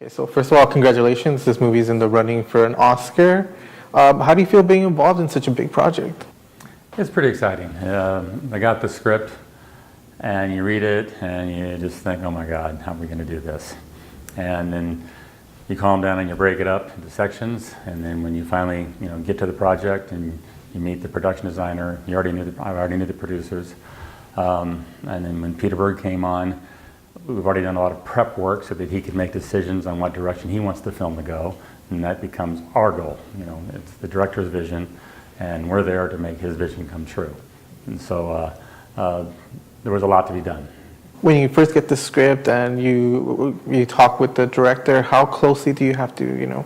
Okay, so first of all, congratulations. This movie is in the running for an Oscar. How do you feel being involved in such a big project? It's pretty exciting. I got the script, and you read it, and you just think, oh my God, how are we going to do this? And then you calm down and you break it up into sections, and then when you finally get to the project and you meet the production designer, I already knew the producers. And then when Peter Berg came on, we've already done a lot of prep work so that he could make decisions on what direction he wants the film to go, and that becomes our goal. It's the director's vision, and we're there to make his vision come true. And so there was a lot to be done. When you first get the script and you talk with the director, how closely do you have to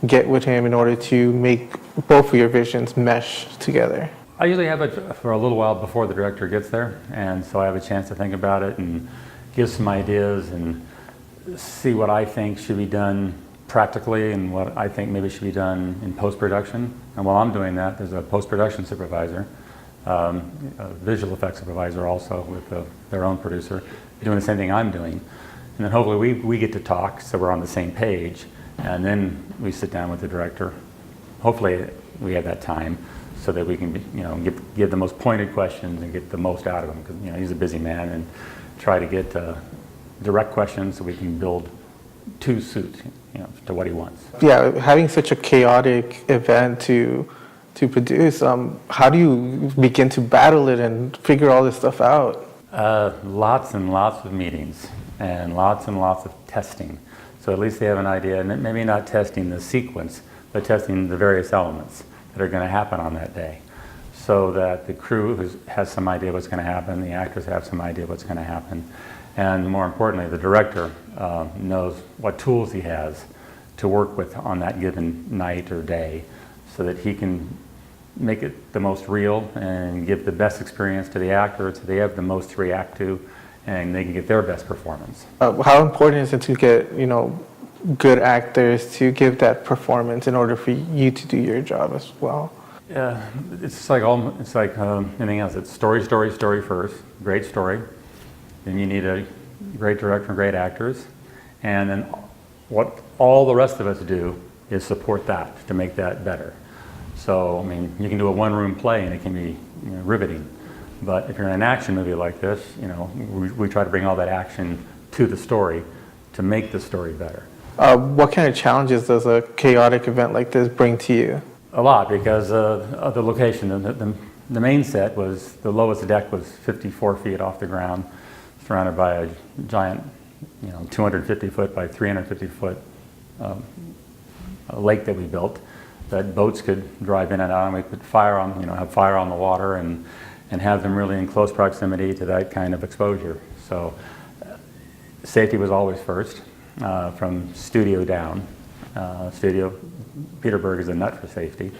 get with him in order to make both of your visions mesh together? I usually have it for a little while before the director gets there, and so I have a chance to think about it and give some ideas and see what I think should be done practically and what I think maybe should be done in post-production. And while I'm doing that, there's a post-production supervisor, a visual effects supervisor also with their own producer, doing the same thing I'm doing. And then hopefully we get to talk so we're on the same page, and then we sit down with the director. Hopefully we have that time so that we can give the most pointed questions and get the most out of him, because he's a busy man, and try to get direct questions so we can build to suit to what he wants. Yeah, having such a chaotic event to produce, how do you begin to battle it and figure all this stuff out? Lots and lots of meetings and lots of testing. So at least they have an idea, and maybe not testing the sequence, but testing the various elements that are going to happen on that day, so that the crew has some idea what's going to happen, the actors have some idea what's going to happen, and more importantly, the director knows what tools he has to work with on that given night or day, so that he can make it the most real and give the best experience to the actors so they have the most to react to, and they can get their best performance. How important is it to get good actors to give that performance in order for you to do your job as well? Yeah, it's like anything else. It's story first. Great story. Then you need a great director and great actors, and then what all the rest of us do is support that to make that better. So you can do a one-room play and it can be riveting, but if you're in an action movie like this, we try to bring all that action to the story to make the story better. What kind of challenges does a chaotic event like this bring to you? A lot, because of the location. The main set was, the lowest deck was 54 feet off the ground, surrounded by a giant 250 foot by 350 foot lake that we built that boats could drive in and out, and we could have fire on the water and have them really in close proximity to that kind of exposure. So safety was always first, from studio down. Peter Berg is a nut for safety,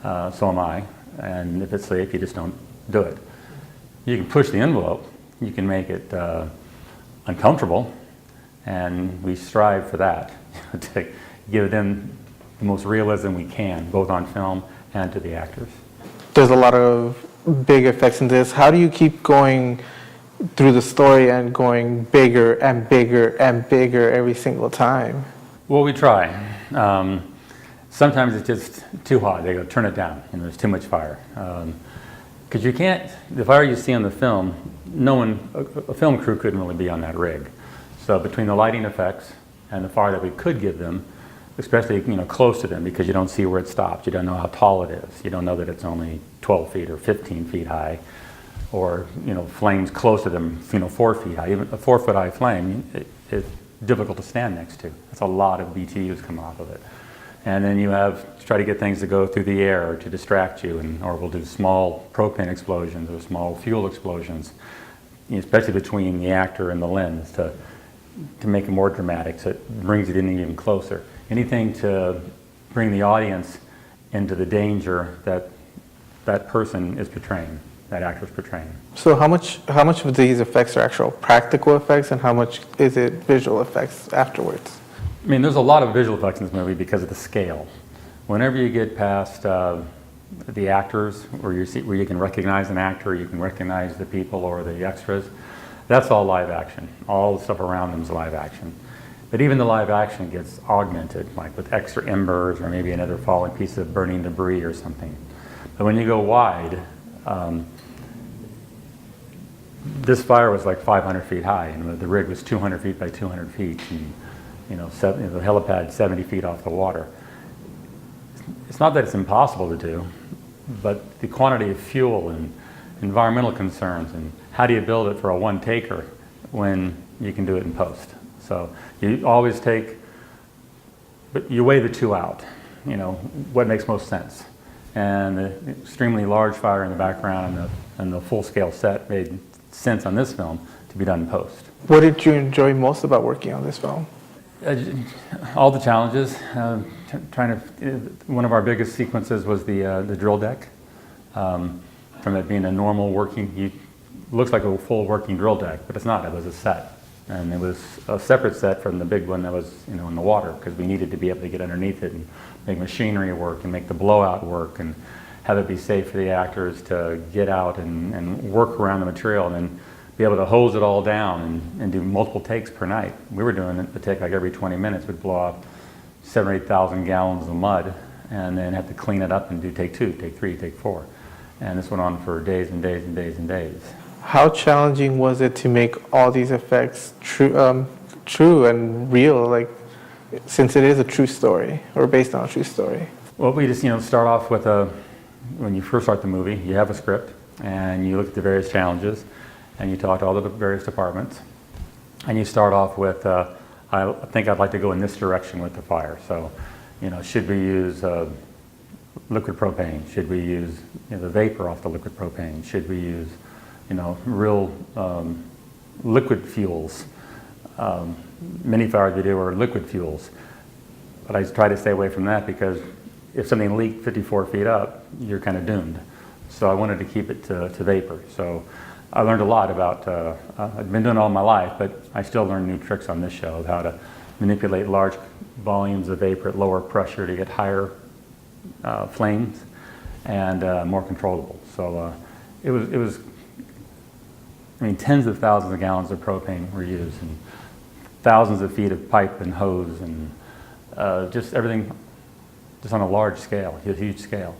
so am I, and if it's safe, you just don't do it. You can push the envelope, you can make it uncomfortable, and we strive for that, to give them the most realism we can, both on film and to the actors. There's a lot of big effects in this. How do you keep going through the story and going bigger and bigger and bigger every single time? Well, we try. Sometimes it's just too hot. They go, turn it down, there's too much fire. Because you can't, the fire you see on the film, a film crew couldn't really be on that rig. So between the lighting effects and the fire that we could give them, especially close to them, because you don't see where it stops, you don't know how tall it is, you don't know that it's only 12 feet or 15 feet high, or flames close to them 4 feet high. Even a 4 foot high flame is difficult to stand next to. That's a lot of BTUs come off of it. And then you have to try to get things to go through the air to distract you, or we'll do small propane explosions or small fuel explosions, especially between the actor and the lens to make it more dramatic, so it brings it in even closer. Anything to bring the audience into the danger that that person is portraying, that actor is portraying. So how much of these effects are actual practical effects, and how much is it visual effects afterwards? There's a lot of visual effects in this movie because of the scale. Whenever you get past the actors, where you can recognize an actor, you can recognize the people or the extras, that's all live action. All the stuff around them is live action. But even the live action gets augmented, like with extra embers or maybe another falling piece of burning debris or something. But when you go wide, this fire was like 500 feet high, and the rig was 200 feet by 200 feet, and the helipad 70 feet off the water. It's not that it's impossible to do, but the quantity of fuel and environmental concerns, and how do you build it for a one-taker when you can do it in post? So you always but you weigh the two out, what makes most sense. And the extremely large fire in the background and the full-scale set made sense on this film to be done in post. What did you enjoy most about working on this film? All the challenges. One of our biggest sequences was the drill deck. From it being a normal working, looks like a full working drill deck, but it's not. It was a set. And it was a separate set from the big one that was in the water, because we needed to be able to get underneath it and make machinery work and make the blowout work and have it be safe for the actors to get out and work around the material and then be able to hose it all down and do multiple takes per night. We were doing it, the take like every 20 minutes, we'd blow off 7,000 or 8,000 gallons of mud and then have to clean it up and do take 2, take 3, take 4. And this went on for days and days and days and days. How challenging was it to make all these effects true and real, like, since it is a true story or based on a true story? Well, we just start off with when you first start the movie, you have a script and you look at the various challenges and you talk to all the various departments and you start off with, I think I'd like to go in this direction with the fire. So, should we use liquid propane? Should we use the vapor off the liquid propane? Should we use real liquid fuels? Many fires we do are liquid fuels, but I try to stay away from that because if something leaked 54 feet up, you're kind of doomed. So I wanted to keep it to vapor. So I learned a lot about, I've been doing it all my life, but I still learn new tricks on this show of how to manipulate large volumes of vapor at lower pressure to get higher flames and more controllable. So it was tens of thousands of gallons of propane were used and thousands of feet of pipe and hose and just everything just on a large scale, a huge scale.